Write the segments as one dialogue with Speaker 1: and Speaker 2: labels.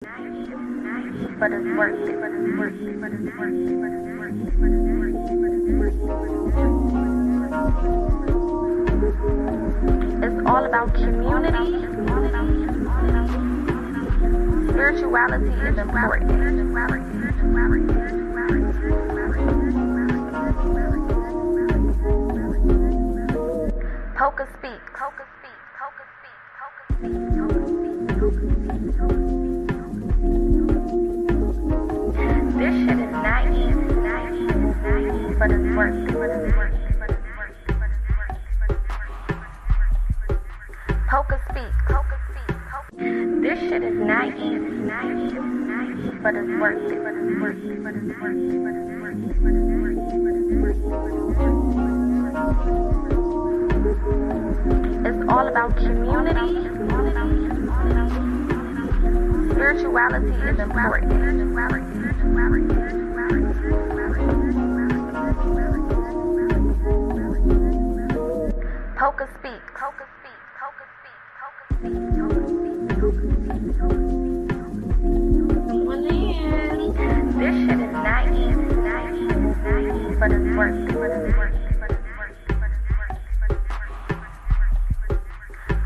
Speaker 1: but it's worth it. It's all about community. Spirituality is important. PocaSPEAKS. This shit is not easy, but it's worth it. PocaSPEAKS. This shit is not easy, but it's worth it. It's all about community. Spirituality is important. PocaSPEAKS. Someone in. This shit is not easy, but it's worth it.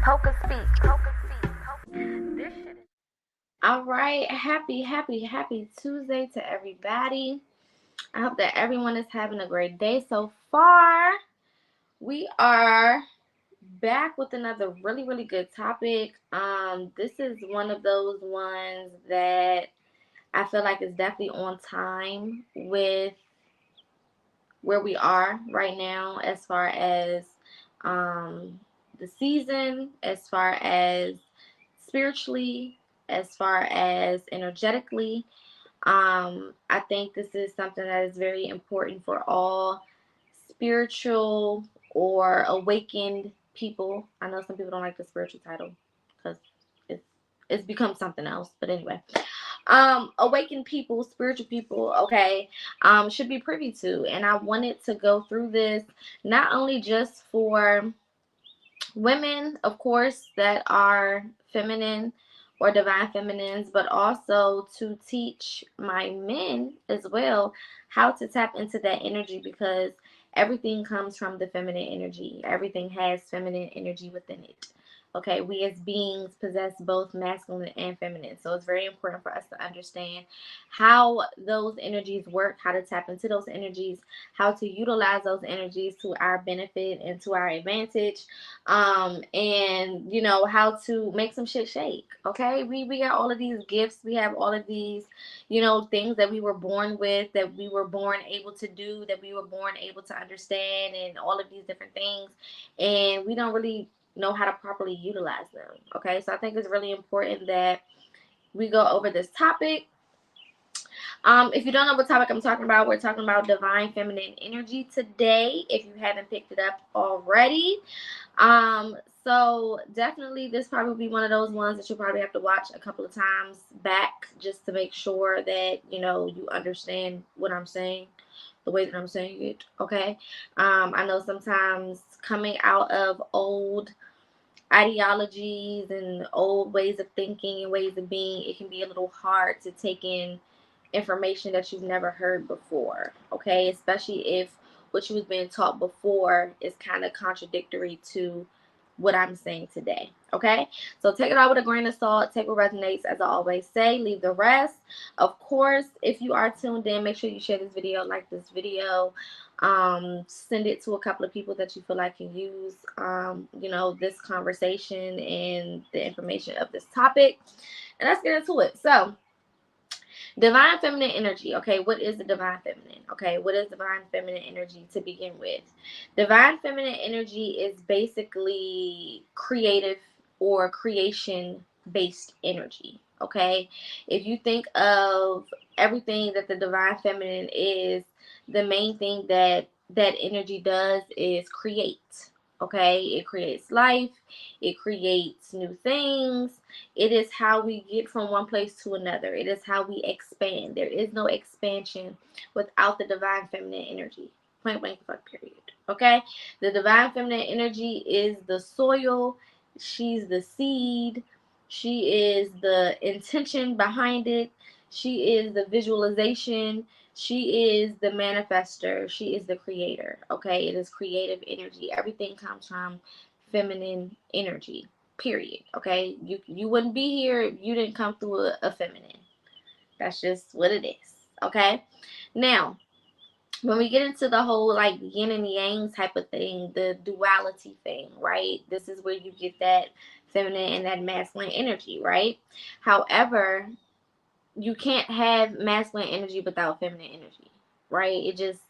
Speaker 1: PocaSPEAKS. This shit is. All right, happy Tuesday to everybody. I hope that everyone is having a great day so far. We are back with another really good topic. This is one of those ones that I feel like is definitely on time with where we are right now, as far as the season, as far as spiritually, as far as energetically. I think this is something that is very important for all spiritual or awakened people. I know some people don't like the spiritual title because it's become something else, but anyway, awakened people, spiritual people, okay, should be privy to. And I wanted to go through this not only just for women, of course, that are feminine or divine feminines, but also to teach my men as well how to tap into that energy, because everything comes from the feminine energy. Everything has feminine energy within it. Okay, we as beings possess both masculine and feminine. So it's very important for us to understand how those energies work, how to tap into those energies, how to utilize those energies to our benefit and to our advantage, and how to make some shit shake. Okay, we got all of these gifts, we have all of these things that we were born with, that we were born able to do, that we were born able to understand, and all of these different things, and we don't really know how to properly utilize them. Okay, so I think it's really important that we go over this topic. If you don't know what topic I'm talking about, we're talking about divine feminine energy today, if you haven't picked it up already. So definitely this probably will be one of those ones that you'll probably have to watch a couple of times back, just to make sure that you understand what I'm saying, the way that I'm saying it. Okay. I know sometimes coming out of old ideologies and old ways of thinking and ways of being, it can be a little hard to take in information that you've never heard before. Okay, especially if what you was being taught before is kind of contradictory to what I'm saying today. Okay, so take it all with a grain of salt. Take what resonates, as I always say. Leave the rest. Of course, if you are tuned in, make sure you share this video, like this video, send it to a couple of people that you feel like can use this conversation and the information of this topic. And let's get into it. So divine feminine energy. Okay, what is the divine feminine? Okay, what is divine feminine energy to begin with? Divine feminine energy is basically creative or creation based energy. Okay, if you think of everything that the divine feminine is, the main thing that energy does is create. Okay, it creates life, it creates new things. It is how we get from one place to another. It is how we expand. There is no expansion without the divine feminine energy. Point blank fuck period. Okay? The divine feminine energy is the soil. She's the seed. She is the intention behind it. She is the visualization. She is the manifester. She is the creator. Okay, it is creative energy. Everything comes from feminine energy. Period. Okay, you wouldn't be here if you didn't come through a feminine. That's just what it is. Okay, now when we get into the whole like yin and yang type of thing, the duality thing, right? This is where you get that feminine and that masculine energy, right? However, you can't have masculine energy without feminine energy, right? It just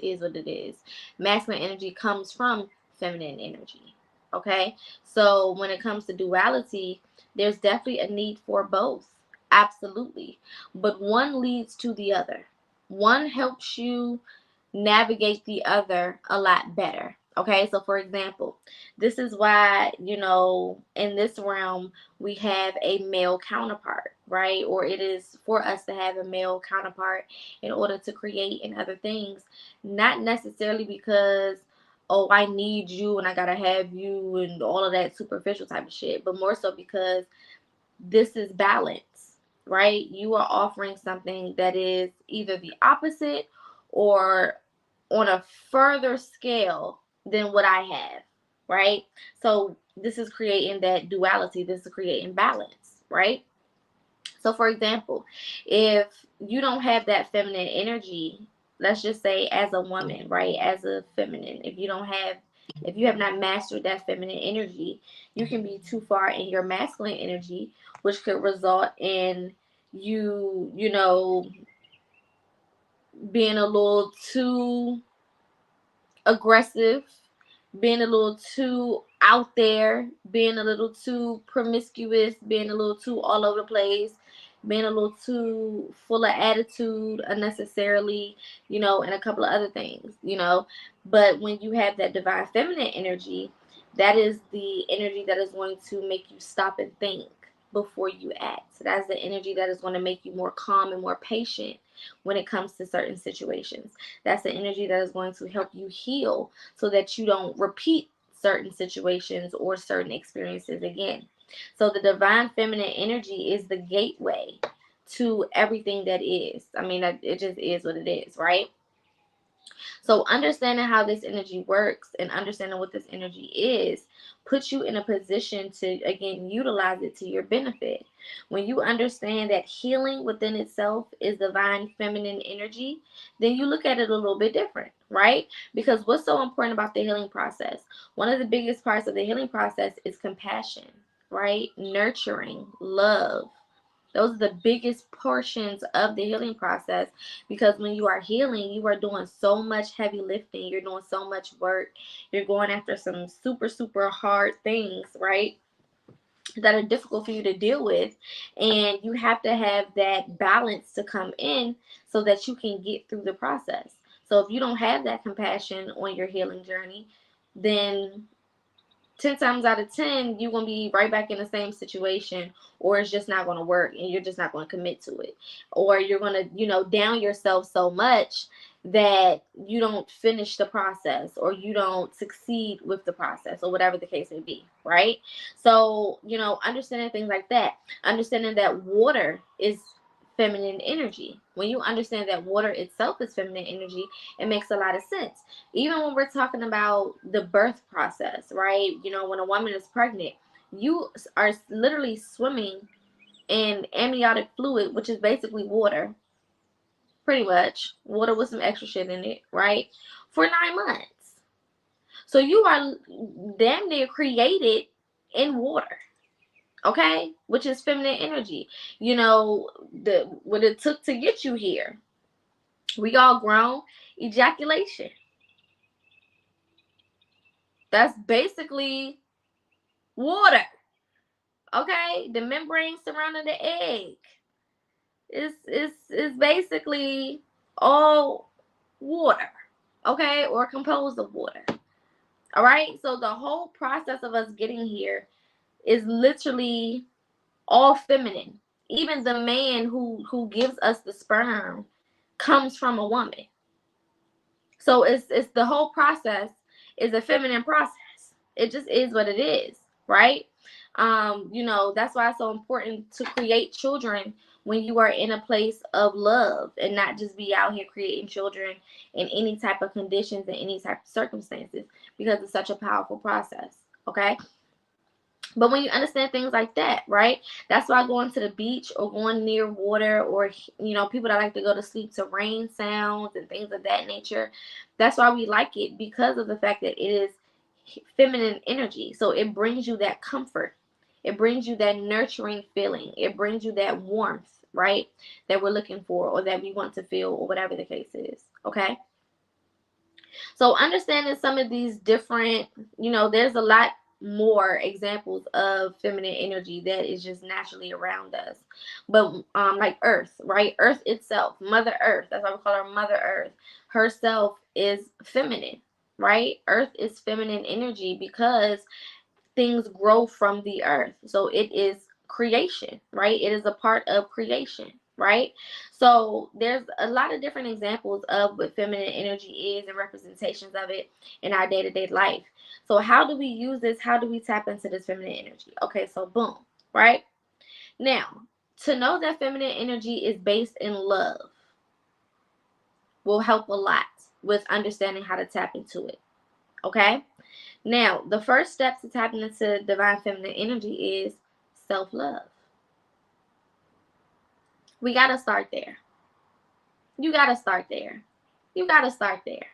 Speaker 1: is what it is. Masculine energy comes from feminine energy. Okay? So when it comes to duality, there's definitely a need for both. Absolutely. But one leads to the other. One helps you navigate the other a lot better. Okay, so for example, this is why, in this realm, we have a male counterpart, right? Or it is for us to have a male counterpart in order to create and other things, not necessarily because, oh, I need you and I gotta have you and all of that superficial type of shit, but more so because this is balance, right? You are offering something that is either the opposite or on a further scale than what I have, right? So this is creating that duality. This is creating balance, right? So for example, if you don't have that feminine energy, let's just say as a woman, right? As a feminine, if you have not mastered that feminine energy, you can be too far in your masculine energy, which could result in you being a little too aggressive, being a little too out there, being a little too promiscuous, being a little too all over the place, being a little too full of attitude unnecessarily, and a couple of other things. But when you have that divine feminine energy, that is the energy that is going to make you stop and think before you act. So that's the energy that is going to make you more calm and more patient when it comes to certain situations. That's the energy that is going to help you heal so that you don't repeat certain situations or certain experiences again. So the divine feminine energy is the gateway to everything that is. I mean, it just is what it is, right? So understanding how this energy works and understanding what this energy is puts you in a position to, again, utilize it to your benefit. When you understand that healing within itself is divine feminine energy, then you look at it a little bit different, right? Because what's so important about the healing process? One of the biggest parts of the healing process is compassion, right? Nurturing, love. Those are the biggest portions of the healing process, because when you are healing, you are doing so much heavy lifting. You're doing so much work. You're going after some super, super hard things, right? That are difficult for you to deal with. And you have to have that balance to come in so that you can get through the process. So if you don't have that compassion on your healing journey, then 10 times out of 10, you're going to be right back in the same situation, or it's just not going to work and you're just not going to commit to it. Or you're going to, down yourself so much that you don't finish the process or you don't succeed with the process or whatever the case may be, right? So, understanding things like that, understanding that water is feminine energy. When you understand that water itself is feminine energy, it makes a lot of sense. Even when we're talking about the birth process, right? When a woman is pregnant, you are literally swimming in amniotic fluid, which is basically water, pretty much water with some extra shit in it, right? For 9 months. So you are damn near created in water. Okay, which is feminine energy. What it took to get you here. We all grown. Ejaculation. That's basically water. Okay, the membrane surrounding the egg is basically all water. Okay, or composed of water. All right, so the whole process of us getting here is literally all feminine. Even the man who gives us the sperm comes from a woman. So it's the whole process is a feminine process. It just is what it is, right? You know, that's why it's so important to create children when you are in a place of love, and not just be out here creating children in any type of conditions and any type of circumstances, because it's such a powerful process. Okay. But when you understand things like that, right? That's why going to the beach or going near water, or, you know, people that like to go to sleep to rain sounds and things of that nature, that's why we like it, because of the fact that it is feminine energy. So it brings you that comfort. It brings you that nurturing feeling. It brings you that warmth, right? That we're looking for, or that we want to feel, or whatever the case is. Okay? So understanding some of these different, you know, there's a lot more examples of feminine energy that is just naturally around us. But like Earth, right? Earth itself, Mother Earth, that's why we call her Mother Earth. Herself is feminine, right? Earth is feminine energy because things grow from the earth. So it is creation, right? It is a part of creation, right? So there's a lot of different examples of what feminine energy is and representations of it in our day-to-day life. So how do we use this? How do we tap into this feminine energy? Okay, so boom, right? Now, to know that feminine energy is based in love will help a lot with understanding how to tap into it. Okay? Now, the first step to tapping into divine feminine energy is self-love. We got to start there. You got to start there. You got to start there.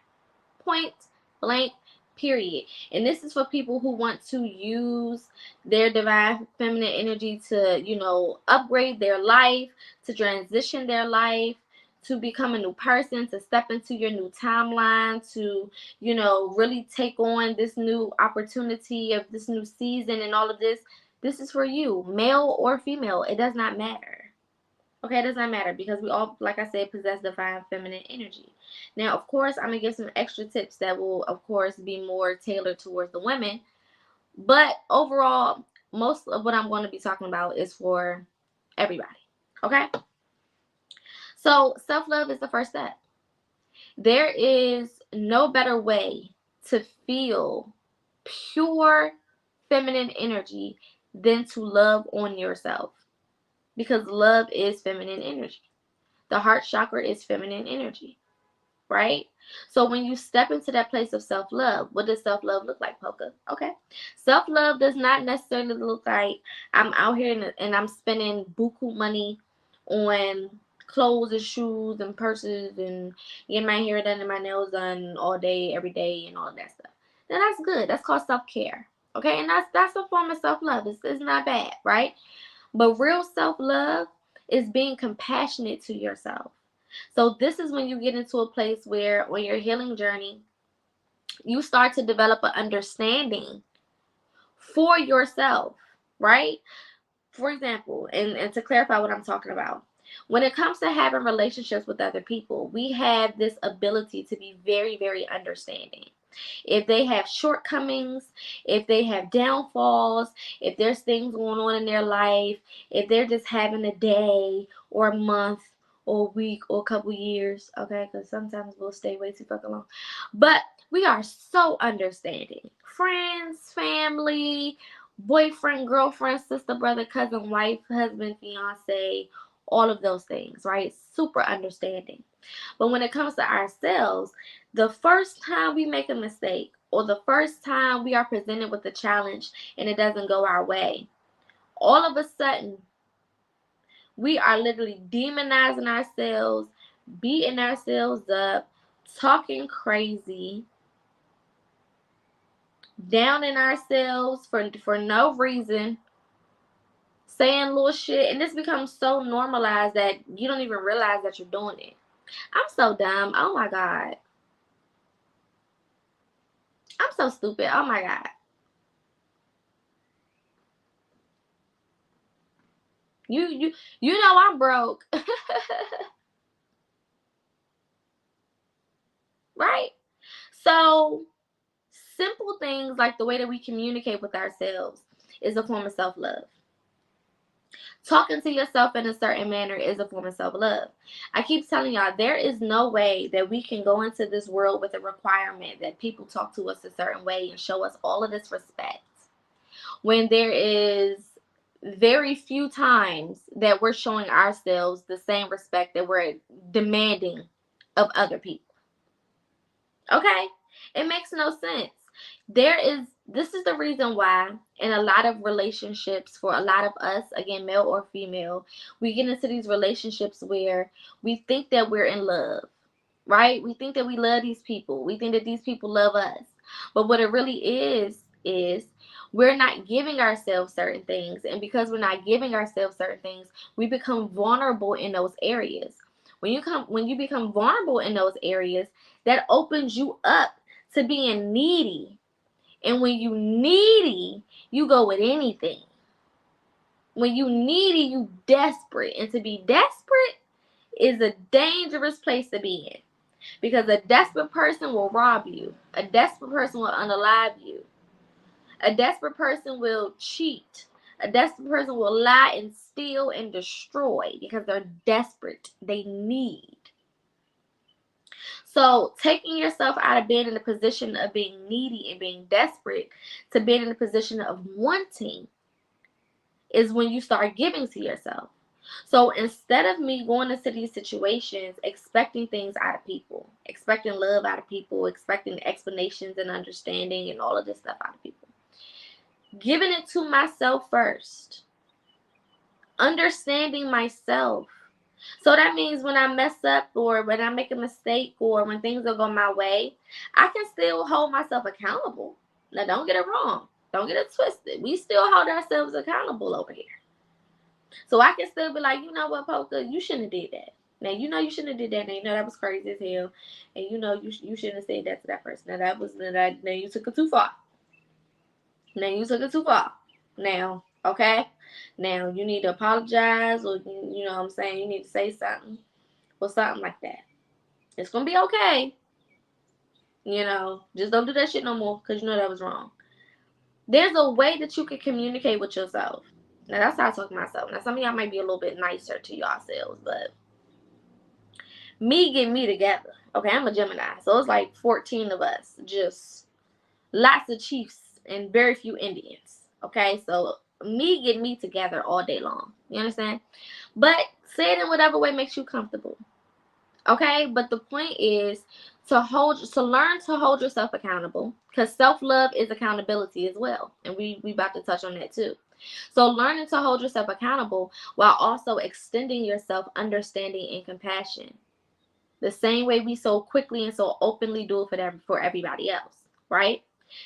Speaker 1: Point blank, period. And this is for people who want to use their divine feminine energy to, you know, upgrade their life, to transition their life, to become a new person, to step into your new timeline, to, you know, really take on this new opportunity of this new season and all of this. This is for you, male or female. It does not matter. Okay, it does not matter, because we all, like I said, possess divine feminine energy. Now, of course, I'm going to give some extra tips that will, of course, be more tailored towards the women. But overall, most of what I'm going to be talking about is for everybody. Okay? So, self-love is the first step. There is no better way to feel pure feminine energy than to love on yourself, because love is feminine energy. The heart chakra is feminine energy, right? So when you step into that place of self-love, what does self-love look like, Poca? Okay. Self-love does not necessarily look like I'm out here and I'm spending buku money on clothes and shoes and purses and getting my hair done and my nails done all day, every day, and all of that stuff. Now that's good. That's called self-care. Okay, and that's a form of self-love. It's not bad, right? But real self-love is being compassionate to yourself. So this is when you get into a place where on your healing journey, you start to develop an understanding for yourself, right? For example, and to clarify what I'm talking about, when it comes to having relationships with other people, we have this ability to be very, very understanding. If they have shortcomings, if they have downfalls, if there's things going on in their life, if they're just having a day or a month or a week or a couple years, okay, because sometimes we'll stay way too fucking long. But we are so understanding. Friends, family, boyfriend, girlfriend, sister, brother, cousin, wife, husband, fiance, all of those things, right? Super understanding. But when it comes to ourselves, the first time we make a mistake, or the first time we are presented with a challenge and it doesn't go our way, all of a sudden, we are literally demonizing ourselves, beating ourselves up, talking crazy, downing ourselves for no reason, saying little shit, and this becomes so normalized that you don't even realize that you're doing it. I'm so dumb. Oh my God. I'm so stupid. Oh my God. You know I'm broke. Right? So simple things like the way that we communicate with ourselves is a form of self-love. Talking to yourself in a certain manner is a form of self-love. I keep telling y'all, there is no way that we can go into this world with a requirement that people talk to us a certain way and show us all of this respect. when there is very few times that we're showing ourselves the same respect that we're demanding of other people. Okay? It makes no sense. This is the reason why in a lot of relationships, for a lot of us, again, male or female, we get into these relationships where we think that we're in love, right? We think that we love these people. We think that these people love us. But what it really is we're not giving ourselves certain things. And because we're not giving ourselves certain things, we become vulnerable in those areas. When you become vulnerable in those areas, that opens you up to being needy. And when you needy, you go with anything. When you needy, you desperate. And to be desperate is a dangerous place to be in. Because a desperate person will rob you. A desperate person will unalive you. A desperate person will cheat. A desperate person will lie and steal and destroy because they're desperate. They need. So taking yourself out of being in the position of being needy and being desperate to being in the position of wanting is when you start giving to yourself. So instead of me going into these situations expecting things out of people, expecting love out of people, expecting explanations and understanding and all of this stuff out of people, giving it to myself first, understanding myself. So that means when I mess up or when I make a mistake or when things don't go my way, I can still hold myself accountable. Now, don't get it wrong. Don't get it twisted. We still hold ourselves accountable over here. So I can still be like, you know what, Poca, you shouldn't have did that. Now, you know you shouldn't have did that. Now, you know that was crazy as hell. And you know you shouldn't have said that to that person. Now you took it too far. Now, okay? Now, you need to apologize or, you know what I'm saying, you need to say something or something like that. It's going to be okay. You know, just don't do that shit no more because you know that was wrong. There's a way that you can communicate with yourself. Now, that's how I talk to myself. Now, some of y'all might be a little bit nicer to yourselves, but me getting me together. Okay, I'm a Gemini, so it's like 14 of us. Just lots of chiefs and very few Indians. Okay, so me getting me together all day long. You understand? But say it in whatever way makes you comfortable. Okay, but the point is to learn to hold yourself accountable, because self-love is accountability as well, and we about to touch on that too. So learning to hold yourself accountable while also extending yourself understanding and compassion, the same way we so quickly and so openly do it for everybody else, right?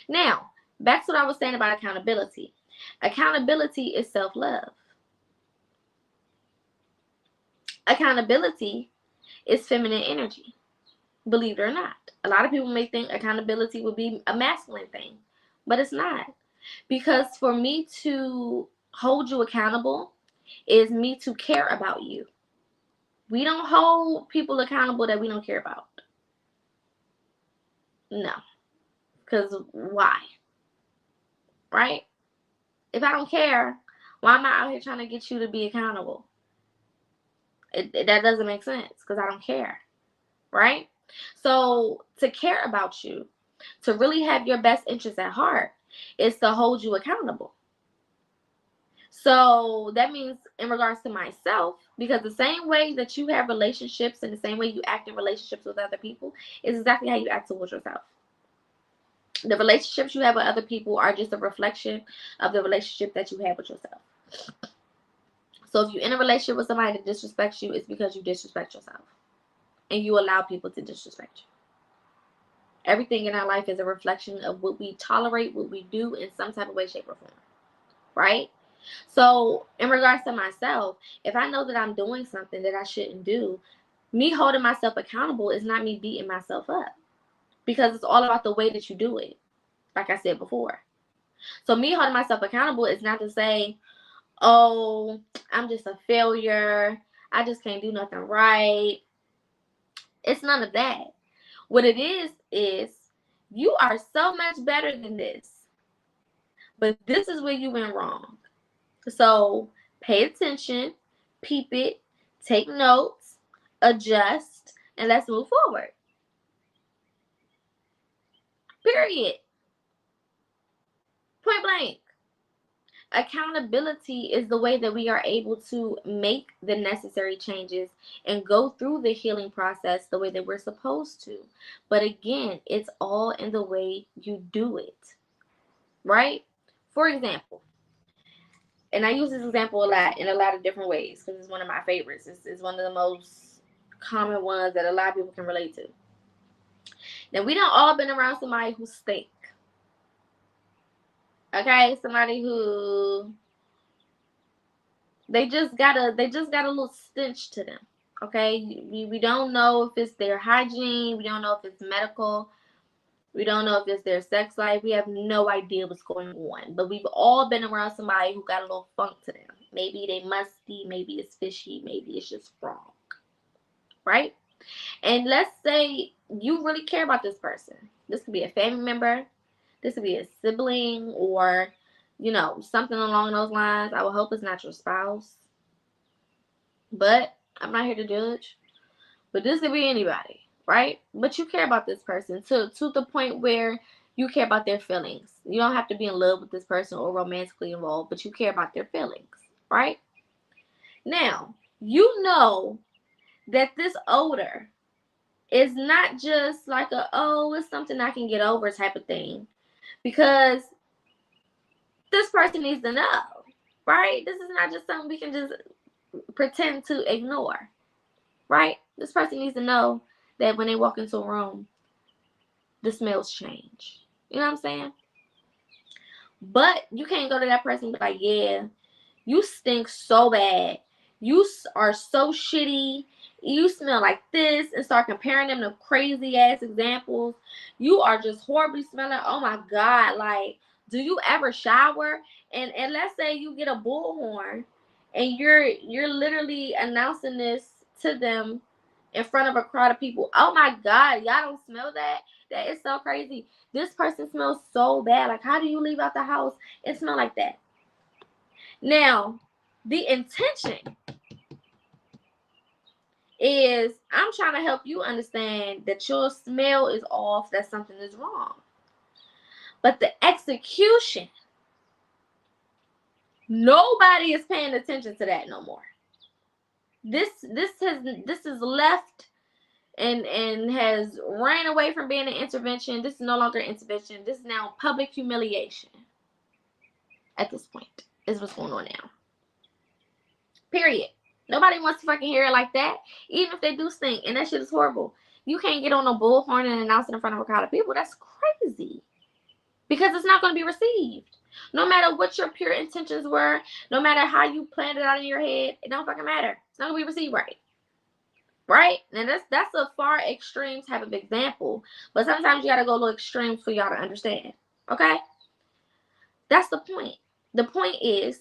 Speaker 1: Now, back to what I was saying about accountability. Accountability is self-love. Accountability is feminine energy, believe it or not. A lot of people may think accountability would be a masculine thing, but it's not. Because for me to hold you accountable is me to care about you. We don't hold people accountable that we don't care about. No. Because why? Right? If I don't care, why am I out here trying to get you to be accountable? That doesn't make sense because I don't care. Right? So to care about you, to really have your best interests at heart, is to hold you accountable. So that means in regards to myself, because the same way that you have relationships and the same way you act in relationships with other people is exactly how you act towards yourself. The relationships you have with other people are just a reflection of the relationship that you have with yourself. So if you're in a relationship with somebody that disrespects you, it's because you disrespect yourself. And you allow people to disrespect you. Everything in our life is a reflection of what we tolerate, what we do in some type of way, shape, or form. Right? So in regards to myself, if I know that I'm doing something that I shouldn't do, me holding myself accountable is not me beating myself up. Because it's all about the way that you do it. Like I said before. So me holding myself accountable is not to say, oh, I'm just a failure. I just can't do nothing right. It's none of that. What it is you are so much better than this. But this is where you went wrong. So pay attention, peep it, take notes, adjust, and let's move forward. Period. Point blank. accountability is the way that we are able to make the necessary changes and go through the healing process the way that we're supposed to. But again, it's all in the way you do it, right? For example, and I use this example a lot in a lot of different ways because it's one of my favorites. It's one of the most common ones that a lot of people can relate to. Now, we done all been around somebody who stink. Okay, somebody who they just got a little stench to them. Okay, we don't know if it's their hygiene, we don't know if it's medical, we don't know if it's their sex life. We have no idea what's going on. But we've all been around somebody who got a little funk to them. Maybe they musty, maybe it's fishy, maybe it's just wrong. Right? And let's say you really care about this person. This could be a family member, this could be a sibling, or something along those lines. I would hope it's not your spouse. But I'm not here to judge. But this could be anybody, right? But you care about this person to the point where you care about their feelings. You don't have to be in love with this person or romantically involved, but you care about their feelings, right? Now, you know that this odor is not just like it's something I can get over type of thing, because this person needs to know, right? This is not just something we can just pretend to ignore, right? This person needs to know that when they walk into a room, the smells change. You know what I'm saying? But you can't go to that person and be like, yeah, you stink so bad. You are so shitty. You smell like this, and start comparing them to crazy ass examples. You are just horribly smelling. Oh my God. Like, do you ever shower? And let's say you get a bullhorn and you're literally announcing this to them in front of a crowd of people. Oh my God, y'all don't smell that? That is so crazy. This person smells so bad. Like, how do you leave out the house and smell like that? Now, the intention is I'm trying to help you understand that your smell is off, that something is wrong. But the execution, nobody is paying attention to that no more. This is left and has ran away from being an intervention. This is no longer intervention. This is now public humiliation. At this point, is what's going on now. Period. Nobody wants to fucking hear it like that. Even if they do stink, and that shit is horrible. You can't get on a bullhorn and announce it in front of a crowd of people. That's crazy. Because it's not going to be received. No matter what your pure intentions were, no matter how you planned it out in your head, it don't fucking matter. It's not going to be received right. Right? And that's a far extreme type of example. But sometimes you got to go a little extreme for y'all to understand. Okay? That's the point. The point is,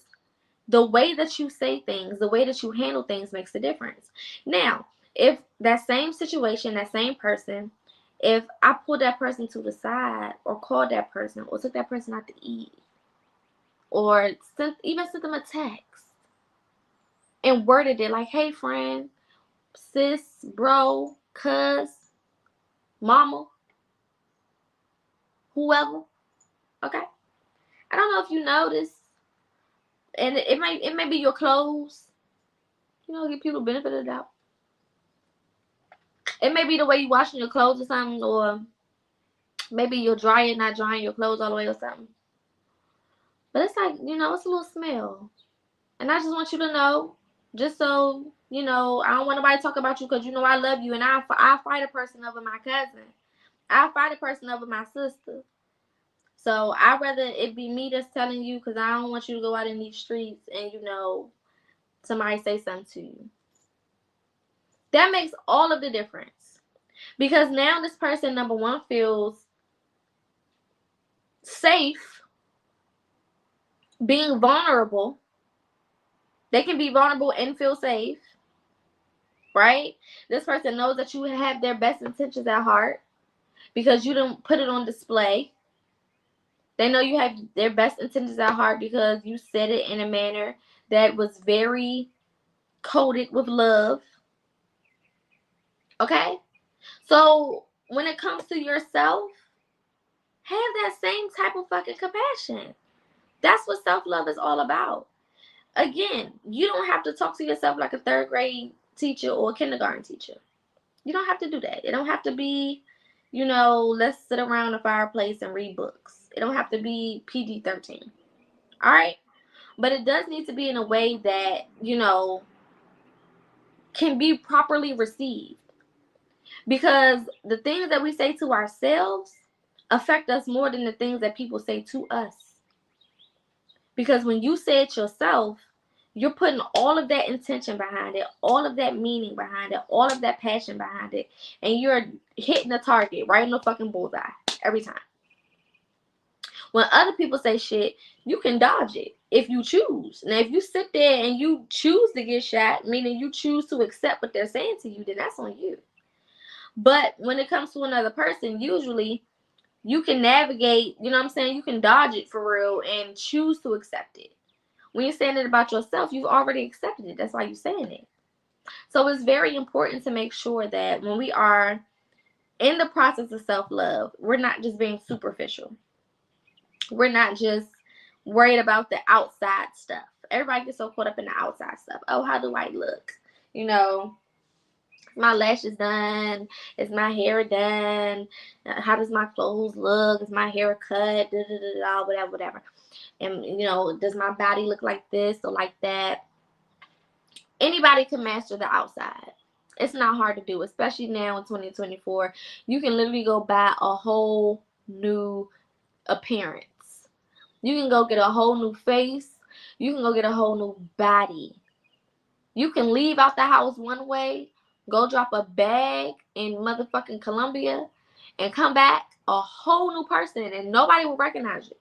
Speaker 1: the way that you say things, the way that you handle things makes a difference. Now, if that same situation, that same person, if I pulled that person to the side or called that person or took that person out to eat or even sent them a text and worded it like, hey, friend, sis, bro, cuz, mama, whoever, okay? I don't know if you noticed, and it may be your clothes. Give people the benefit of the doubt. It may be the way you washing your clothes or something, or maybe you're not drying your clothes all the way or something. But it's like, it's a little smell. And I just want you to know, just so, I don't want nobody to talk about you because I love you, and I fight a person over my cousin. I fight a person over my sister. So I'd rather it be me that's telling you, because I don't want you to go out in these streets and, somebody say something to you. That makes all of the difference. Because now this person, number one, feels safe being vulnerable. They can be vulnerable and feel safe. Right? This person knows that you have their best intentions at heart because you didn't put it on display. They know you have their best intentions at heart because you said it in a manner that was very coated with love. Okay? So when it comes to yourself, have that same type of fucking compassion That's what self-love is all about. Again, you don't have to talk to yourself like a third grade teacher or a kindergarten teacher. You don't have to do that. It don't have to be, let's sit around the fireplace and read books. It don't have to be PG-13. All right? But it does need to be in a way that, can be properly received. Because the things that we say to ourselves affect us more than the things that people say to us. Because when you say it yourself, you're putting all of that intention behind it, all of that meaning behind it, all of that passion behind it, and you're hitting the target right in the fucking bullseye every time. When other people say shit, you can dodge it if you choose. Now, if you sit there and you choose to get shot, meaning you choose to accept what they're saying to you, then that's on you. But when it comes to another person, usually you can navigate, you can dodge it for real and choose to accept it. When you're saying it about yourself, you've already accepted it. That's why you're saying it. So it's very important to make sure that when we are in the process of self-love, we're not just being superficial. We're not just worried about the outside stuff. Everybody gets so caught up in the outside stuff. Oh, how do I look? My lashes done? Is my hair done? How does my clothes look? Is my hair cut? Whatever. And, does my body look like this or like that? Anybody can master the outside. It's not hard to do, especially now in 2024. You can literally go buy a whole new appearance. You can go get a whole new face. You can go get a whole new body. You can leave out the house one way, go drop a bag in motherfucking Colombia, and come back a whole new person, and nobody will recognize you.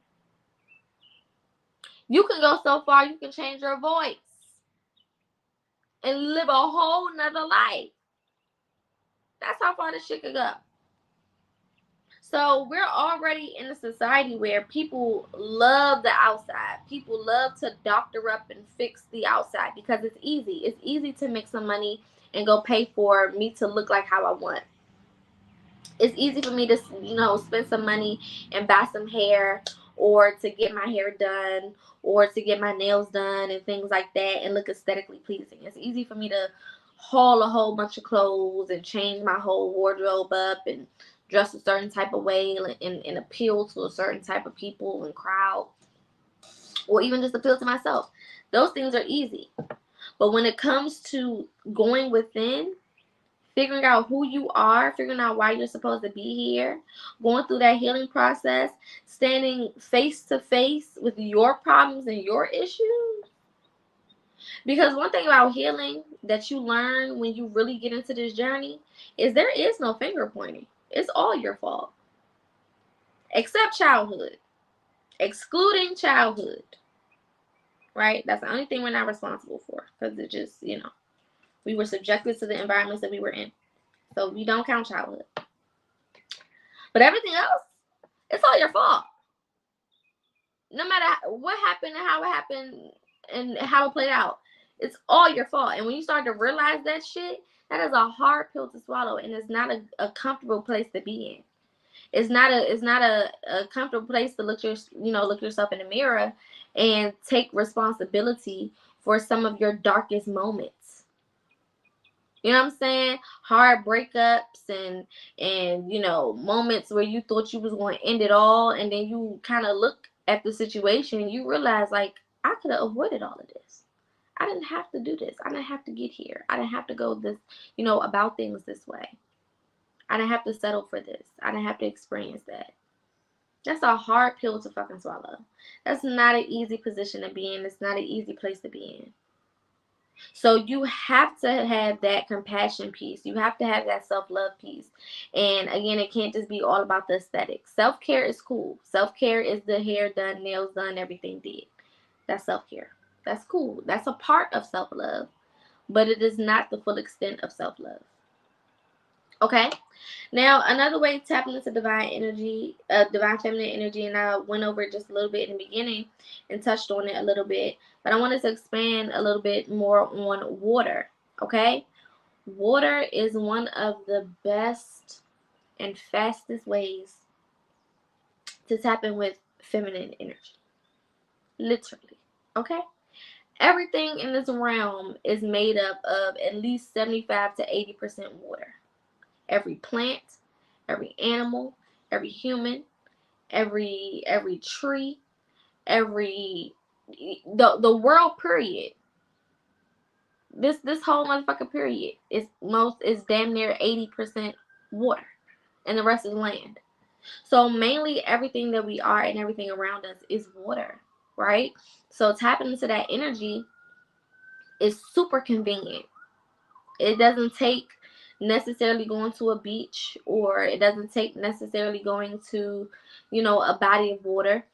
Speaker 1: You can go so far, you can change your voice and live a whole nother life. That's how far this shit could go. So we're already in a society where people love the outside. People love to doctor up and fix the outside because it's easy. It's easy to make some money and go pay for me to look like how I want. It's easy for me to, spend some money and buy some hair, or to get my hair done, or to get my nails done and things like that and look aesthetically pleasing. It's easy for me to haul a whole bunch of clothes and change my whole wardrobe up and dress a certain type of way and appeal to a certain type of people and crowd, or even just appeal to myself. Those things are easy. But when it comes to going within, figuring out who you are, figuring out why you're supposed to be here, going through that healing process, standing face to face with your problems and your issues. Because one thing about healing that you learn when you really get into this journey is there is no finger pointing. It's all your fault. Except childhood. Excluding childhood. Right? That's the only thing we're not responsible for. Because it just, we were subjected to the environments that we were in. So we don't count childhood. But everything else, it's all your fault. No matter what happened and how it happened and how it played out, it's all your fault. And when you start to realize that shit, that is a hard pill to swallow, and it's not a comfortable place to be in. It's not a comfortable place to look yourself in the mirror and take responsibility for some of your darkest moments. You know what I'm saying? Hard breakups and moments where you thought you was going to end it all, and then you kind of look at the situation and you realize, like, I could have avoided all of this. I didn't have to do this. I didn't have to get here. I didn't have to go this, about things this way. I didn't have to settle for this. I didn't have to experience that. That's a hard pill to fucking swallow. That's not an easy position to be in. It's not an easy place to be in. So you have to have that compassion piece. You have to have that self-love piece. And again, it can't just be all about the aesthetics. Self-care is cool. Self-care is the hair done, nails done, everything did. That's self-care. That's cool. That's a part of self-love. But it is not the full extent of self-love. Okay? Now, another way to tap into divine energy, divine feminine energy, and I went over it just a little bit in the beginning and touched on it a little bit, but I wanted to expand a little bit more on water, okay? Water is one of the best and fastest ways to tap in with feminine energy. literally, okay? Everything in this realm is made up of at least 75 to 80% water. Every plant, every animal, every human, every tree, every the world period. This whole motherfucking period is damn near 80% water, and the rest is land. So mainly everything that we are and everything around us is water, right? So tapping into that energy is super convenient. It doesn't take necessarily going to a beach, or it doesn't take necessarily going to, a body of water.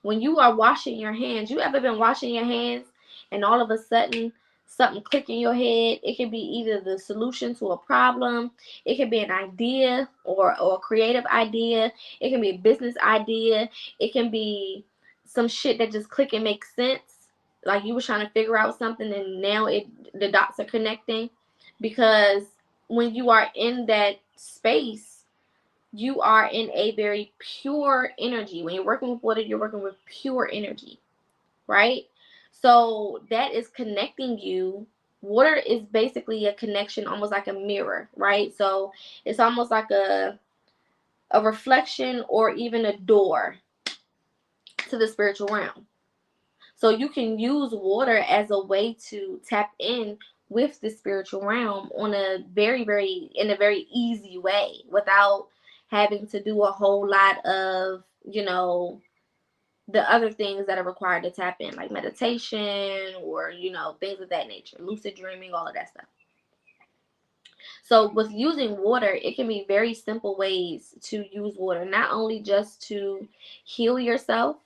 Speaker 1: When you are washing your hands, you ever been washing your hands and all of a sudden something click in your head? It can be either the solution to a problem, it can be an idea or a creative idea, it can be a business idea, it can be some shit that just click and makes sense. Like you were trying to figure out something and now the dots are connecting. Because when you are in that space, you are in a very pure energy. When you're working with water, you're working with pure energy, right? So that is connecting you. Water is basically a connection, almost like a mirror, right? So it's almost like a reflection or even a door to the spiritual realm. So you can use water as a way to tap in with the spiritual realm on a in a very easy way, without having to do a whole lot of, the other things that are required to tap in, like meditation or, things of that nature, lucid dreaming, all of that stuff. So with using water, it can be very simple ways to use water, not only just to heal yourself,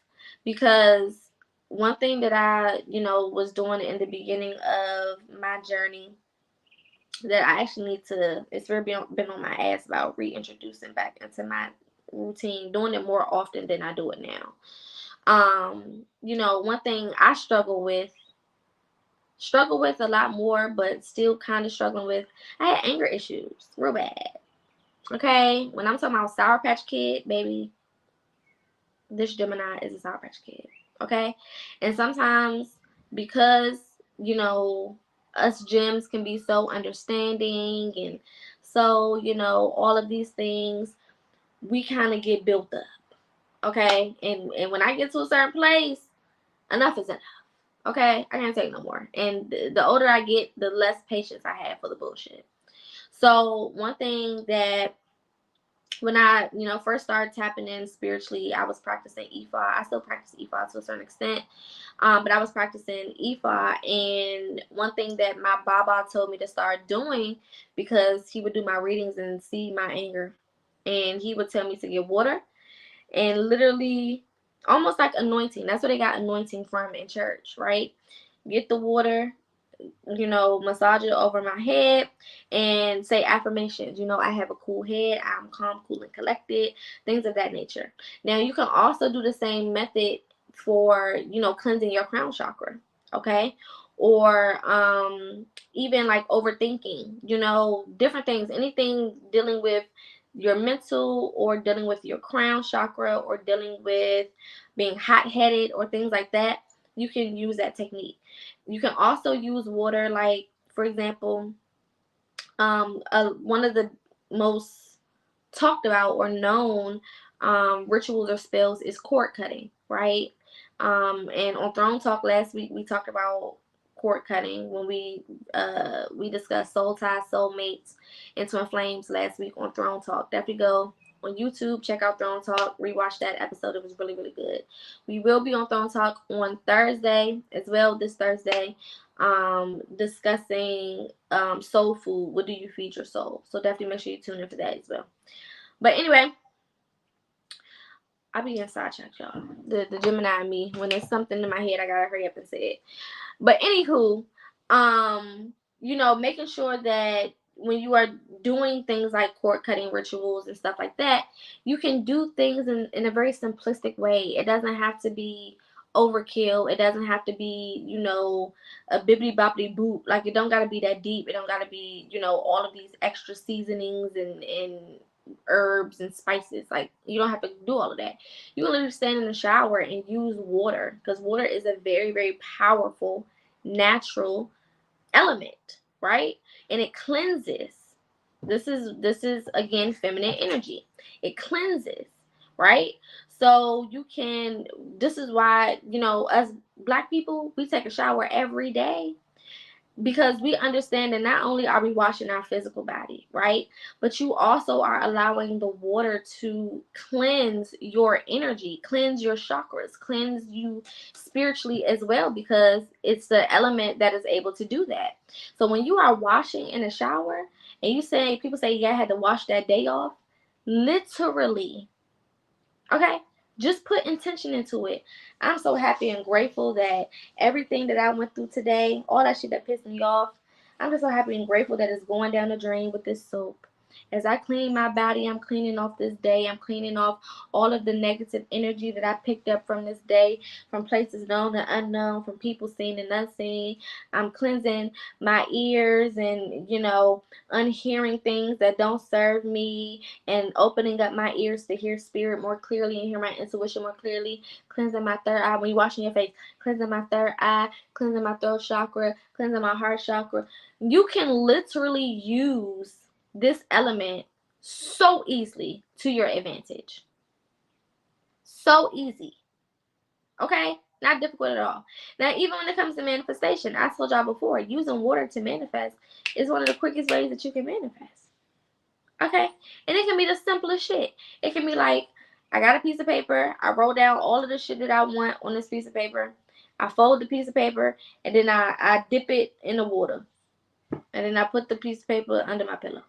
Speaker 1: because one thing that I, was doing in the beginning of my journey that I actually need to, it's really been on my ass about reintroducing back into my routine, doing it more often than I do it now. One thing I struggle with a lot more, but still kind of struggling with, I had anger issues real bad. Okay, when I'm talking about Sour Patch Kid, baby, this Gemini is a Sour Patch Kid. Okay, and sometimes because us gems can be so understanding, and so all of these things, we kind of get built up. Okay, and when I get to a certain place, enough is enough. Okay, I can't take no more. And the older I get, the less patience I have for the bullshit. So one thing that when I, first started tapping in spiritually, I was practicing Ifa. I still practice Ifa to a certain extent, but I was practicing Ifa. And one thing that my Baba told me to start doing, because he would do my readings and see my anger, and he would tell me to get water and literally almost like anointing. That's where they got anointing from in church, right? Get the water, massage it over my head and say affirmations. I have a cool head, I'm calm, cool, and collected, things of that nature. Now, you can also do the same method for, cleansing your crown chakra, okay? Or even like overthinking, different things, anything dealing with your mental, or dealing with your crown chakra, or dealing with being hot-headed or things like that. You can use that technique. You can also use water, like, for example, one of the most talked about or known rituals or spells is cord cutting, right? And on Throne Talk last week, we talked about cord cutting when we discussed soul ties, soulmates, and twin flames last week on Throne Talk. Definitely go on YouTube, check out Throne Talk, rewatch that episode. It was really, really good. We will be on Throne Talk on Thursday as well, this Thursday, discussing soul food. What do you feed your soul? So definitely make sure you tune in for that as well. But anyway, I be getting sidetracked, y'all. The Gemini and me, when there's something in my head, I gotta hurry up and say it. But anywho, making sure that when you are doing things like cord cutting rituals and stuff like that, you can do things in a very simplistic way. It doesn't have to be overkill. It doesn't have to be, a bibbity boppity boop. Like, it don't gotta be that deep. It don't gotta be, all of these extra seasonings and herbs and spices. Like, you don't have to do all of that. You can literally stand in the shower and use water, because water is a very, very powerful natural element, right? And it cleanses. This is again feminine energy. It cleanses, right? So you can, this is why, us black people, we take a shower every day, because we understand that not only are we washing our physical body, right, but you also are allowing the water to cleanse your energy, cleanse your chakras, cleanse you spiritually as well, because it's the element that is able to do that. So when you are washing in a shower and people say, yeah, I had to wash that day off, literally, okay? Just put intention into it. I'm so happy and grateful that everything that I went through today, all that shit that pissed me off, I'm just so happy and grateful that it's going down the drain with this soap. As I clean my body, I'm cleaning off this day. I'm cleaning off all of the negative energy that I picked up from this day, from places known and unknown, from people seen and unseen. I'm cleansing my ears and, unhearing things that don't serve me, and opening up my ears to hear spirit more clearly and hear my intuition more clearly. Cleansing my third eye. When you're washing your face, cleansing my third eye, cleansing my throat chakra, cleansing my heart chakra. You can literally use this element so easily to your advantage. So easy. Okay? Not difficult at all. Now, even when it comes to manifestation, I told y'all before, using water to manifest is one of the quickest ways that you can manifest. Okay? And it can be the simplest shit. It can be like, I got a piece of paper. I wrote down all of the shit that I want on this piece of paper. I fold the piece of paper, and then I dip it in the water. And then I put the piece of paper under my pillow.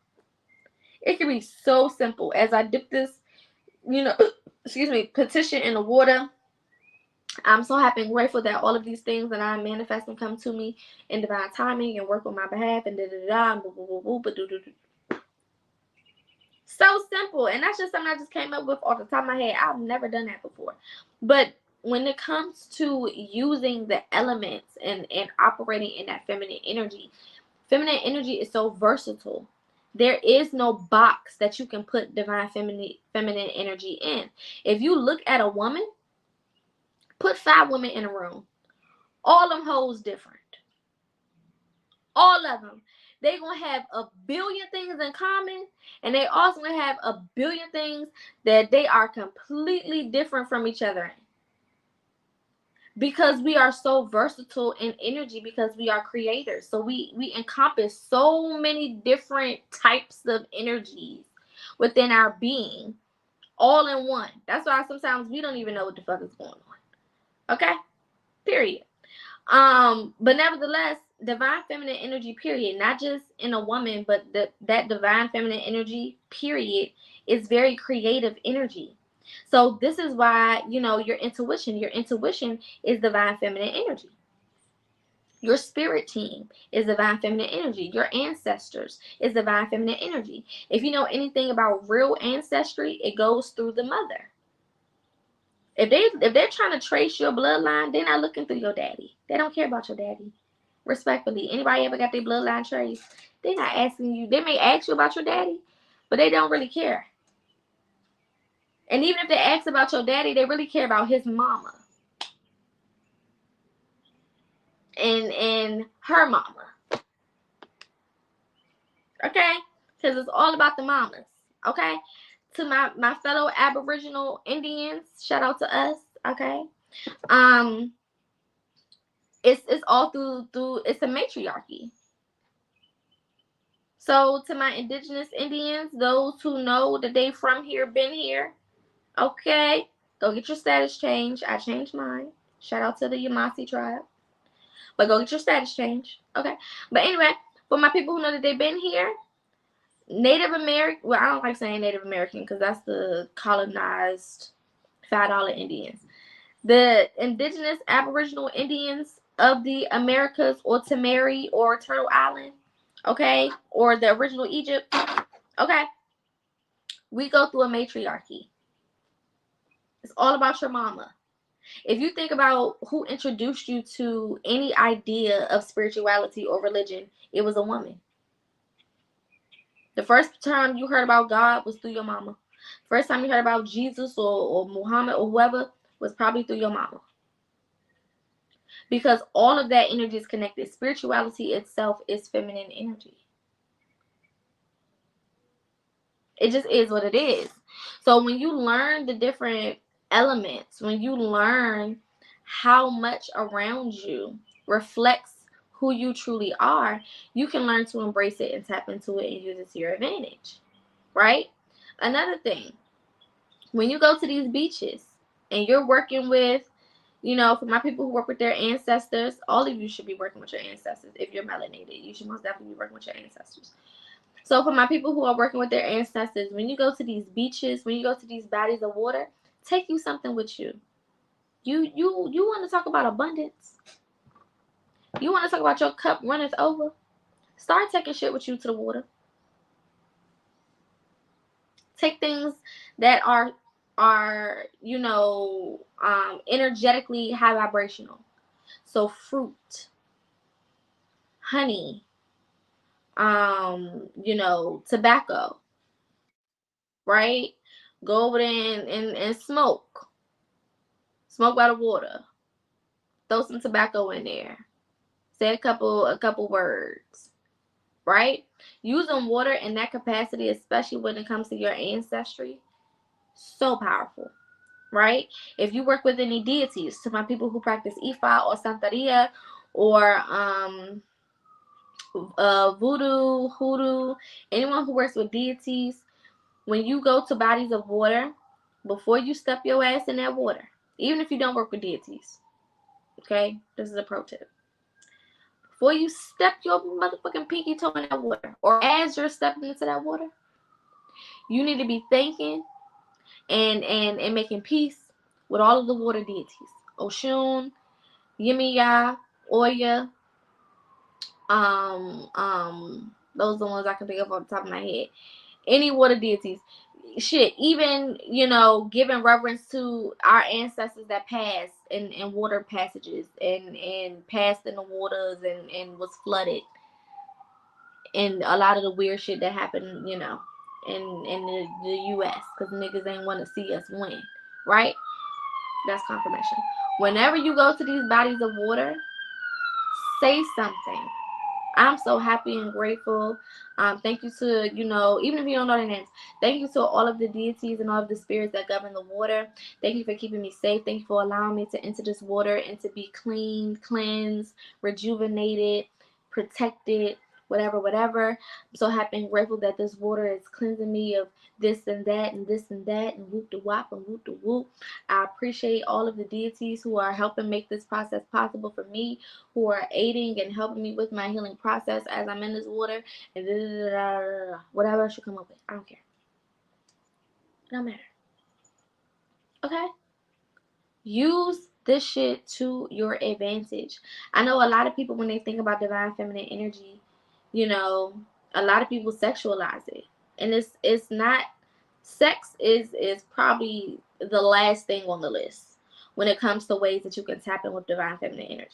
Speaker 1: It can be so simple. As I dip this, petition in the water, I'm so happy and grateful that all of these things that I'm manifesting come to me in divine timing and work on my behalf, and so simple. And that's just something I just came up with off the top of my head. I've never done that before. But when it comes to using the elements and operating in that feminine energy is so versatile. There is no box that you can put divine feminine energy in. If you look at a woman, put 5 women in a room. All them hoes different. All of them. They're going to have a billion things in common, and they also going to have a billion things that they are completely different from each other in. Because we are so versatile in energy, because we are creators. So we encompass so many different types of energies within our being, all in one. That's why sometimes we don't even know what the fuck is going on. Okay? Period. But nevertheless, divine feminine energy, period, not just in a woman, but that divine feminine energy, period, is very creative energy. So this is why, your intuition is divine feminine energy. Your spirit team is divine feminine energy. Your ancestors is divine feminine energy. If you know anything about real ancestry, it goes through the mother. If they're trying to trace your bloodline, they're not looking through your daddy. They don't care about your daddy. Respectfully, anybody ever got their bloodline traced? They're not asking you. They may ask you about your daddy, but they don't really care. And even if they ask about your daddy, they really care about his mama and her mama. Okay? Because it's all about the mamas. Okay? To my fellow Aboriginal Indians, shout out to us. Okay? It's all through it's a matriarchy. So to my indigenous Indians, those who know that they from here, been here, okay, go get your status change. I changed mine. Shout out to the Yamasee tribe. But go get your status change. Okay. But anyway, for my people who know that they've been here, Native American, well, I don't like saying Native American because that's the colonized $5 Indians. The indigenous Aboriginal Indians of the Americas, or Tamari, or Turtle Island, okay, or the original Egypt, okay, we go through a matriarchy. It's all about your mama. If you think about who introduced you to any idea of spirituality or religion, it was a woman. The first time you heard about God was through your mama. First time you heard about Jesus or Muhammad or whoever was probably through your mama. Because all of that energy is connected. Spirituality itself is feminine energy. It just is what it is. So when you learn the different elements, when you learn how much around you reflects who you truly are, you can learn to embrace it and tap into it and use it to your advantage, right? Another thing, when you go to these beaches and you're working with, for my people who work with their ancestors, all of you should be working with your ancestors. If you're melanated, you should most definitely be working with your ancestors. So for my people who are working with their ancestors, when you go to these beaches, when you go to these bodies of water, take you something with you. You want to talk about abundance? You want to talk about your cup runneth over? Start taking shit with you to the water. Take things that are energetically high vibrational. So fruit, honey, tobacco, right? Go over there and smoke. Smoke by the water. Throw some tobacco in there. Say a couple words, right? Using water in that capacity, especially when it comes to your ancestry, so powerful, right? If you work with any deities, to my people who practice Ifa or Santeria or voodoo, hoodoo, anyone who works with deities, when you go to bodies of water, before you step your ass in that water, even if you don't work with deities, okay? This is a pro tip. Before you step your motherfucking pinky toe in that water, or as you're stepping into that water, you need to be thanking and making peace with all of the water deities. Oshun, Yemiya, Oya, those are the ones I can think of off the top of my head. Any water deities. Shit, even, giving reverence to our ancestors that passed in water passages and passed in the waters and was flooded. And a lot of the weird shit that happened, in the U.S. because niggas ain't want to see us win, right? That's confirmation. Whenever you go to these bodies of water, say something. I'm so happy and grateful. Thank you to, even if you don't know their names, thank you to all of the deities and all of the spirits that govern the water. Thank you for keeping me safe. Thank you for allowing me to enter this water and to be cleaned, cleansed, rejuvenated, protected, whatever. I'm so happy and grateful that this water is cleansing me of this and that and this and that and whoop de wop and whoop de whoop. I appreciate all of the deities who are helping make this process possible for me, who are aiding and helping me with my healing process as I'm in this water, and whatever I should come up with. I don't care. It don't matter. Okay? Use this shit to your advantage. I know a lot of people, when they think about divine feminine energy, a lot of people sexualize it. And it's not. Sex is probably the last thing on the list when it comes to ways that you can tap in with divine feminine energy.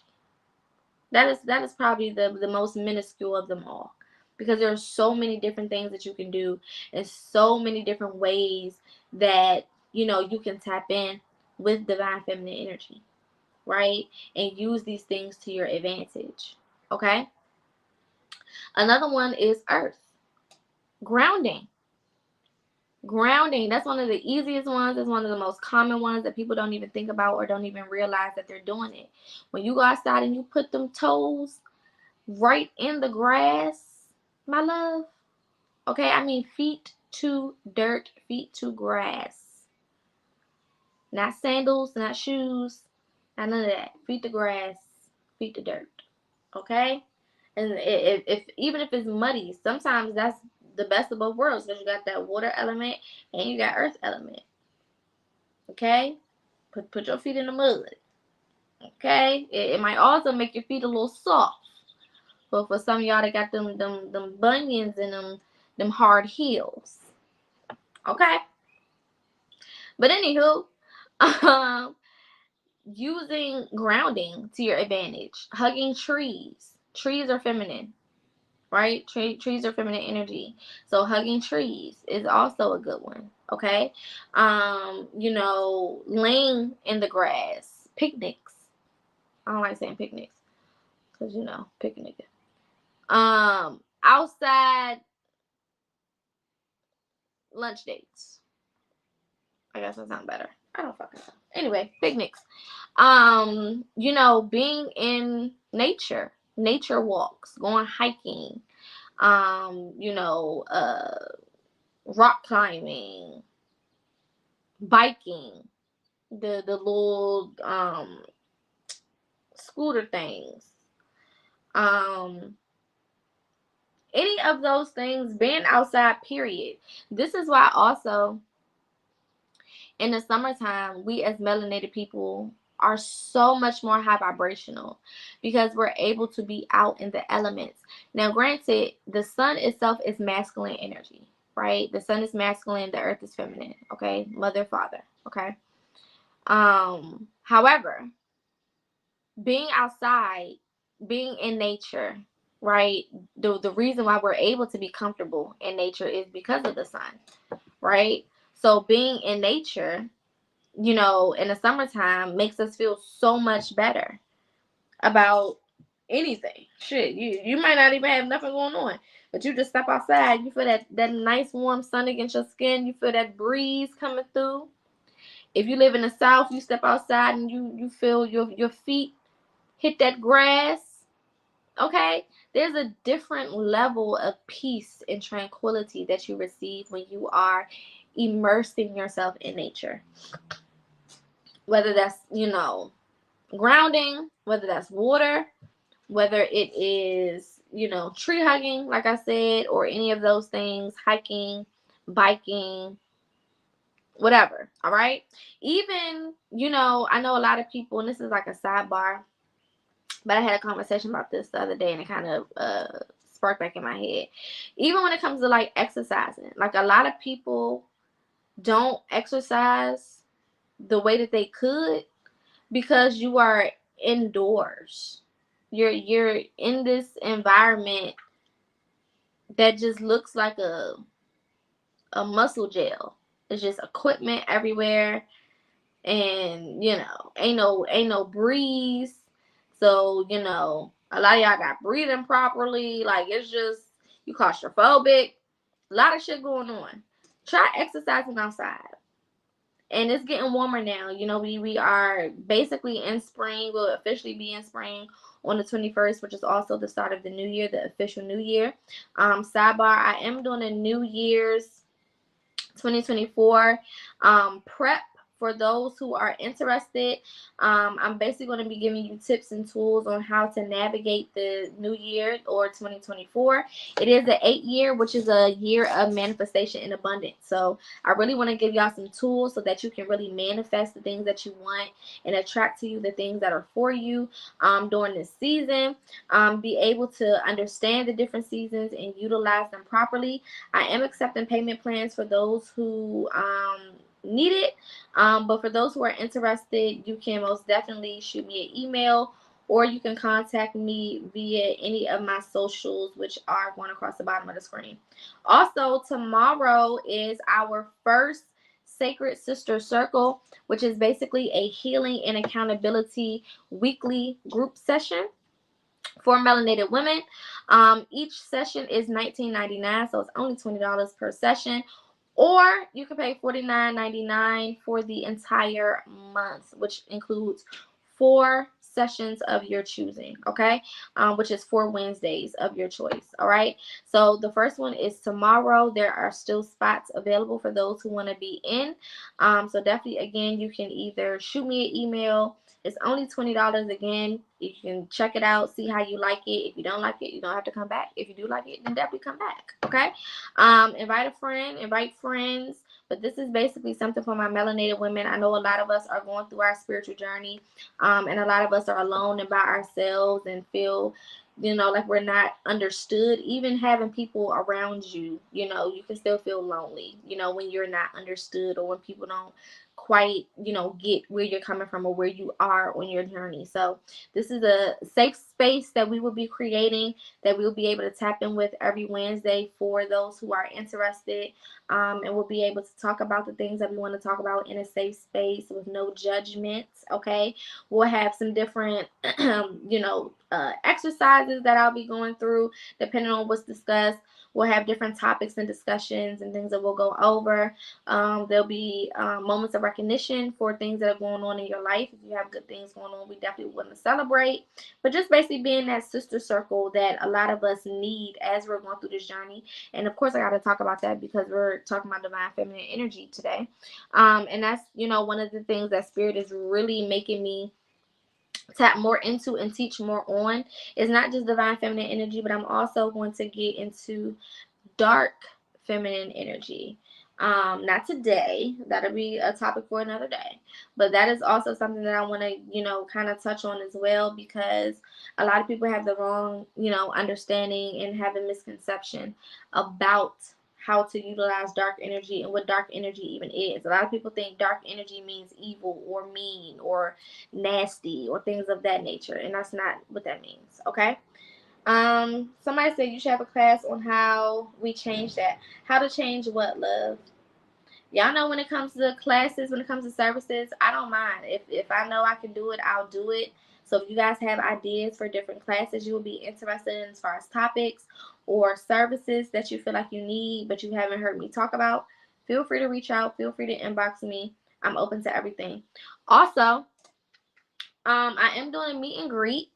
Speaker 1: That is probably the most minuscule of them all, because there are so many different things that you can do and so many different ways that you can tap in with divine feminine energy, right? And use these things to your advantage. Okay? Another one is earth. Grounding. Grounding, that's one of the easiest ones. It's one of the most common ones that people don't even think about or don't even realize that they're doing it. When you go outside and you put them toes right in the grass, my love. Okay, I mean feet to dirt, feet to grass. Not sandals, not shoes, not none of that. Feet to grass, feet to dirt. Okay? And if even if it's muddy, sometimes that's the best of both worlds, because you got that water element and you got earth element. Okay? Put your feet in the mud. Okay? It might also make your feet a little soft. But for some of y'all that got them bunions and them hard heels. Okay? But anywho, using grounding to your advantage. Hugging trees. Trees are feminine, right? Trees are feminine energy. So hugging trees is also a good one, okay? You know, laying in the grass, picnics. I don't like saying picnics because, you know, picnic. Outside lunch dates. I guess that sounds better. I don't fucking know. Anyway, picnics. You know, being in nature walks, going hiking, you know, rock climbing, biking, the little scooter things, um any of those things, being outside, period. This is why also in the summertime, we as melanated people are so much more high vibrational because we're able to be out in the elements. Now, granted, the sun itself is masculine energy, right? The sun is masculine, the earth is feminine, okay? Mother, father, okay? However, being outside, being in nature, right? The reason why we're able to be comfortable in nature is because of the sun, right? So being in nature, you know, in the summertime makes us feel so much better about anything. Shit, you might not even have nothing going on, but you just step outside, you feel that nice warm sun against your skin, you feel that breeze coming through. If you live in the south, you step outside and you feel your feet hit that grass. Okay, there's a different level of peace and tranquility that you receive when you are immersing yourself in nature, whether that's, you know, grounding, whether that's water, whether it is, you know, tree hugging, like I said, or any of those things, hiking, biking, whatever. All right. Even, you know, I know a lot of people, and this is like a sidebar, but I had a conversation about this the other day and it kind of sparked back in my head. Even when it comes to like exercising, like a lot of people don't exercise the way that they could because you are indoors. You're in this environment that just looks like a muscle jail. It's just equipment everywhere, and you know, ain't no breeze. So, you know, a lot of y'all got breathing properly. Like, it's just, you claustrophobic. A lot of shit going on. Try exercising outside. And it's getting warmer now. You know, we are basically in spring. We'll officially be in spring on the 21st, which is also the start of the new year, the official new year. Sidebar, I am doing a New Year's 2024 prep for those who are interested. I'm basically going to be giving you tips and tools on how to navigate the new year or 2024. It is an 8-year, which is a year of manifestation and abundance. So I really want to give y'all some tools so that you can really manifest the things that you want and attract to you the things that are for you during this season. Be able to understand the different seasons and utilize them properly. I am accepting payment plans for those who need it. But for those who are interested, you can most definitely shoot me an email or you can contact me via any of my socials, which are going across the bottom of the screen. Also, tomorrow is our first Sacred Sister Circle, which is basically a healing and accountability weekly group session for melanated women. Each session is $19.99, so it's only $20 per session. Or you can pay $49.99 for the entire month, which includes 4 sessions of your choosing, okay? Which is 4 Wednesdays of your choice, all right? So the first one is tomorrow. There are still spots available for those who want to be in. So definitely, again, you can either shoot me an email. It's only $20 again. You can check it out, see how you like it. If you don't like it, you don't have to come back. If you do like it, then definitely come back, okay? Invite a friend, invite friends. But this is basically something for my melanated women. I know a lot of us are going through our spiritual journey, and a lot of us are alone and by ourselves and feel, you know, like we're not understood. Even having people around you, you know, you can still feel lonely, you know, when you're not understood or when people don't quite, get where you're coming from or where you are on your journey. So this is a safe space that we will be creating, that we'll be able to tap in with every Wednesday for those who are interested. And we'll be able to talk about the things that we want to talk about in a safe space with no judgments. Okay. We'll have some different, exercises that I'll be going through depending on what's discussed. We'll have different topics and discussions and things that we'll go over. There'll be moments of recognition for things that are going on in your life. If you have good things going on, we definitely want to celebrate. But just basically being that sister circle that a lot of us need as we're going through this journey. And of course, I got to talk about that because we're talking about divine feminine energy today. And that's, one of the things that Spirit is really making me tap more into and teach more on. Is not just divine feminine energy, but I'm also going to get into dark feminine energy. Not today. That'll be a topic for another day. But that is also something that I want to, kind of touch on as well, because a lot of people have the wrong, understanding and have a misconception about how to utilize dark energy and what dark energy even is. A lot of people think dark energy means evil or mean or nasty or things of that nature, and that's not what that means. Okay. Somebody said you should have a class on how we change that. How to change what, love? Y'all know when it comes to classes, when it comes to services, I don't mind. If I know I can do it, I'll do it. So if you guys have ideas for different classes you will be interested in as far as topics or services that you feel like you need but you haven't heard me talk about, feel free to reach out. Feel free to inbox me. I'm open to everything. Also, I am doing a meet and greet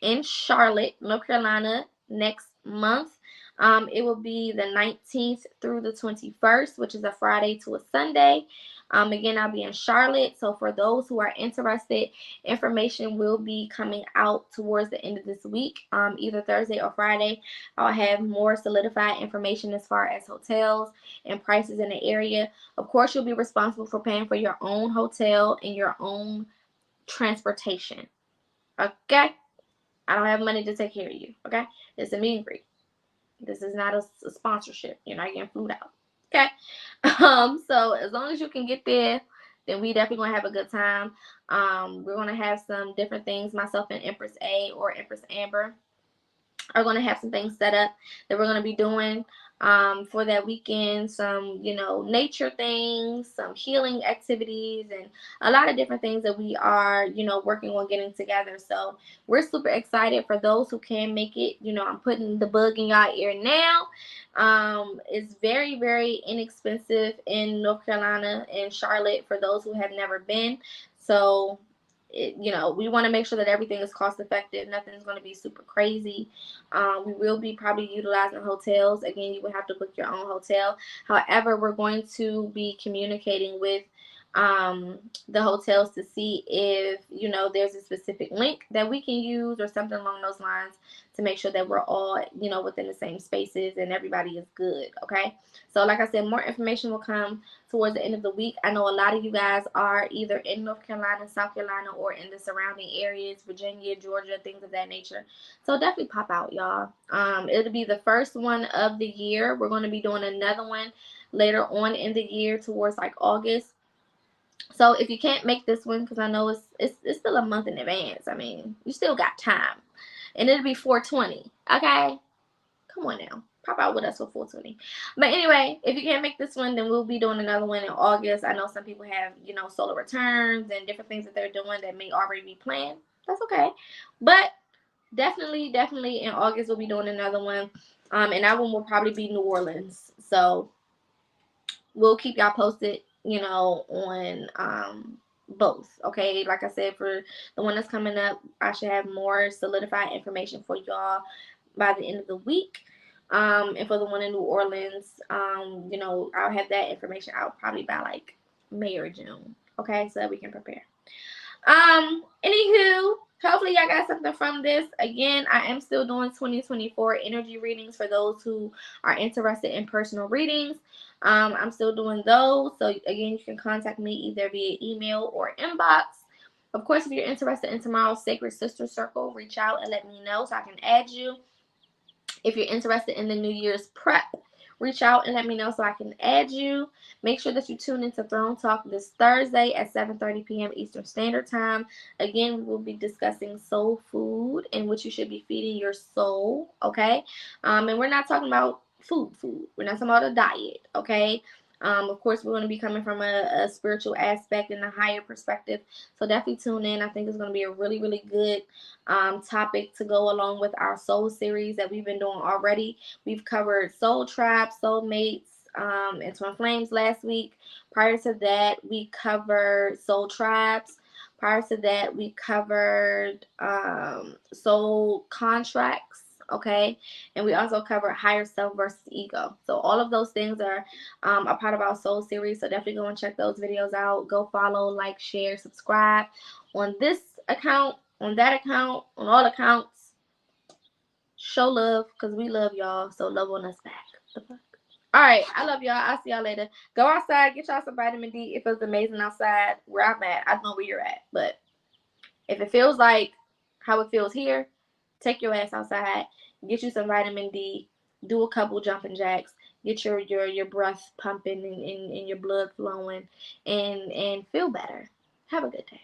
Speaker 1: in Charlotte, North Carolina next month. It will be the 19th through the 21st, which is a Friday to a Sunday. Again, I'll be in Charlotte. So for those who are interested, information will be coming out towards the end of this week, either Thursday or Friday. I'll have more solidified information as far as hotels and prices in the area. Of course, you'll be responsible for paying for your own hotel and your own transportation. Okay? I don't have money to take care of you. Okay? It's a meet and greet. This is not a sponsorship. You're not getting food out. Okay? So as long as you can get there, then we definitely gonna have a good time. We're gonna have some different things. Myself and Empress A or Empress Amber are going to have some things set up that we're going to be doing for that weekend. Some, nature things, some healing activities, and a lot of different things that we are, working on getting together. So we're super excited for those who can make it. I'm putting the bug in y'all ear now. It's very, very inexpensive in North Carolina and Charlotte for those who have never been. So we want to make sure that everything is cost effective. Nothing's going to be super crazy. We will be probably utilizing hotels. Again, you will have to book your own hotel. However, we're going to be communicating with the hotels to see if, there's a specific link that we can use or something along those lines to make sure that we're all, within the same spaces and everybody is good. Okay. So like I said, more information will come towards the end of the week. I know a lot of you guys are either in North Carolina, South Carolina, or in the surrounding areas, Virginia, Georgia, things of that nature. So definitely pop out, y'all. It'll be the first one of the year. We're going to be doing another one later on in the year towards like August. So if you can't make this one, because I know it's still a month in advance. I mean, you still got time. And it'll be 420. Okay? Come on now. Pop out with us for 420. But anyway, if you can't make this one, then we'll be doing another one in August. I know some people have, solar returns and different things that they're doing that may already be planned. That's okay. But definitely in August, we'll be doing another one. And that one will probably be New Orleans. So we'll keep y'all posted, on both. Okay, like I said, for the one that's coming up, I should have more solidified information for y'all by the end of the week. And for the one in New Orleans, I'll have that information out probably by like May or June. Okay, so that we can prepare. Anywho, hopefully y'all got something from this. Again, I am still doing 2024 energy readings for those who are interested in personal readings. I'm still doing those. So again, you can contact me either via email or inbox. Of course, if you're interested in tomorrow's Sacred Sister Circle, reach out and let me know so I can add you. If you're interested in the New Year's prep, reach out and let me know so I can add you. Make sure that you tune into Throne Talk this Thursday at 7:30 p.m. Eastern Standard Time. Again, we will be discussing soul food and what you should be feeding your soul, okay? And we're not talking about food. We're not talking about a diet, okay? Of course, we're going to be coming from a spiritual aspect and a higher perspective. So definitely tune in. I think it's going to be a really, really good topic to go along with our soul series that we've been doing already. We've covered soul traps, soul mates, and twin flames last week. Prior to that, we covered soul traps. Prior to that, we covered soul contracts. Okay, and we also covered higher self versus ego. So all of those things are a part of our soul series. So definitely go and check those videos out. Go follow, like, share, subscribe on this account, on that account, on all accounts. Show love because we love y'all. So love on us back. The fuck? All right, I love y'all. I'll see y'all later. Go outside, get y'all some vitamin D. It feels amazing outside where I'm at. I don't know where you're at, but if it feels like how it feels here, take your ass outside, get you some vitamin D, do a couple jumping jacks, get your breath pumping and your blood flowing, and feel better. Have a good day.